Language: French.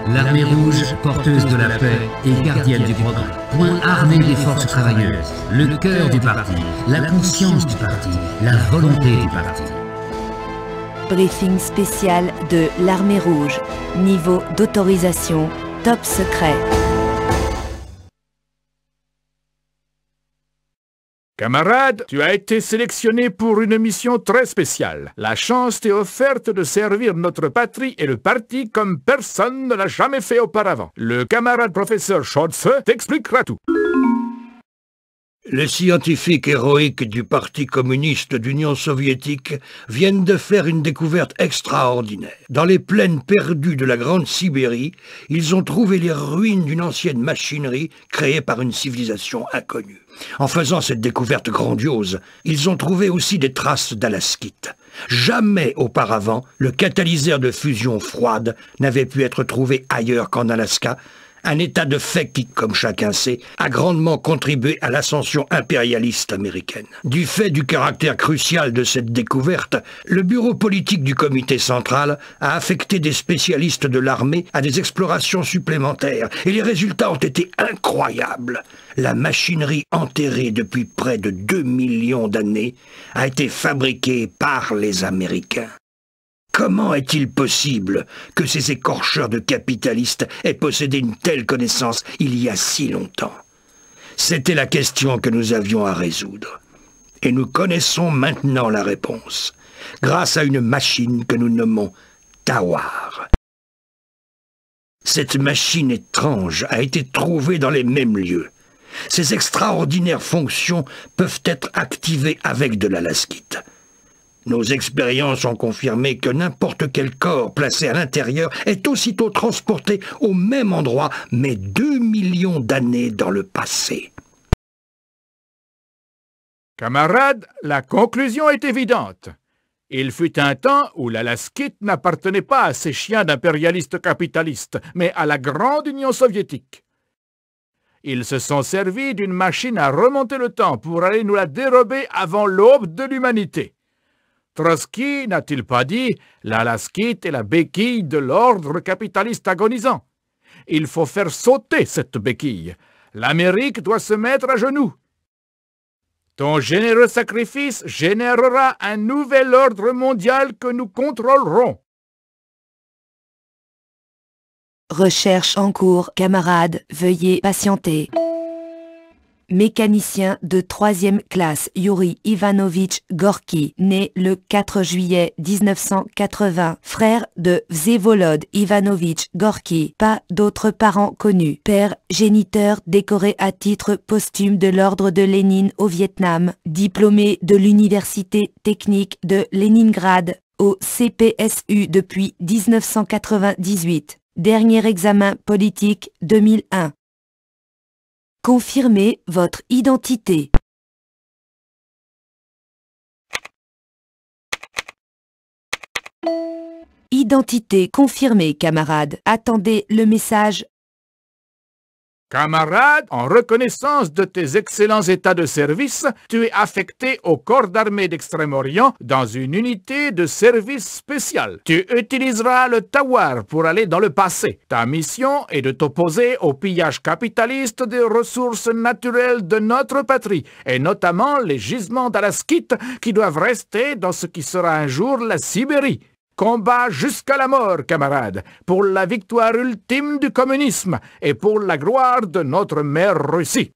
L'armée rouge, porteuse de la paix et gardienne du progrès. Point armé des forces travailleuses. Le cœur du parti, la conscience du parti, la volonté du parti. Briefing spécial de l'armée rouge. Niveau d'autorisation, top secret. Camarade, tu as été sélectionné pour une mission très spéciale. La chance t'est offerte de servir notre patrie et le parti comme personne ne l'a jamais fait auparavant. Le camarade professeur Schultz t'expliquera tout. Les scientifiques héroïques du Parti communiste d'Union soviétique viennent de faire une découverte extraordinaire. Dans les plaines perdues de la Grande Sibérie, ils ont trouvé les ruines d'une ancienne machinerie créée par une civilisation inconnue. En faisant cette découverte grandiose, ils ont trouvé aussi des traces d'alaskite. Jamais auparavant, le catalyseur de fusion froide n'avait pu être trouvé ailleurs qu'en Alaska, un état de fait qui, comme chacun sait, a grandement contribué à l'ascension impérialiste américaine. Du fait du caractère crucial de cette découverte, le bureau politique du comité central a affecté des spécialistes de l'armée à des explorations supplémentaires, et les résultats ont été incroyables. La machinerie enterrée depuis près de 2 millions d'années a été fabriquée par les Américains. Comment est-il possible que ces écorcheurs de capitalistes aient possédé une telle connaissance il y a si longtemps? C'était la question que nous avions à résoudre. Et nous connaissons maintenant la réponse, grâce à une machine que nous nommons Tawar. Cette machine étrange a été trouvée dans les mêmes lieux. Ces extraordinaires fonctions peuvent être activées avec de l'alaskite. Nos expériences ont confirmé que n'importe quel corps placé à l'intérieur est aussitôt transporté au même endroit, mais 2 millions d'années dans le passé. Camarade, la conclusion est évidente. Il fut un temps où l'alaskite n'appartenait pas à ces chiens d'impérialistes capitalistes, mais à la grande Union soviétique. Ils se sont servis d'une machine à remonter le temps pour aller nous la dérober avant l'aube de l'humanité. Trotsky n'a-t-il pas dit « l'alaskite est la béquille de l'ordre capitaliste agonisant ». Il faut faire sauter cette béquille. L'Amérique doit se mettre à genoux. Ton généreux sacrifice générera un nouvel ordre mondial que nous contrôlerons. Recherche en cours, camarades, veuillez patienter. Mécanicien de 3e classe Yuri Ivanovitch Gorky, né le 4 juillet 1980, frère de Vsevolod Ivanovitch Gorky, pas d'autres parents connus, père géniteur décoré à titre posthume de l'ordre de Lénine au Vietnam, diplômé de l'université technique de Leningrad au CPSU depuis 1998, dernier examen politique 2001. Confirmez votre identité. Identité confirmée, camarade. Attendez le message. Camarade, en reconnaissance de tes excellents états de service, tu es affecté au corps d'armée d'Extrême-Orient dans une unité de service spécial. Tu utiliseras le Tawar pour aller dans le passé. Ta mission est de t'opposer au pillage capitaliste des ressources naturelles de notre patrie, et notamment les gisements d'alaskite qui doivent rester dans ce qui sera un jour la Sibérie. Combat jusqu'à la mort, camarades, pour la victoire ultime du communisme et pour la gloire de notre mère Russie.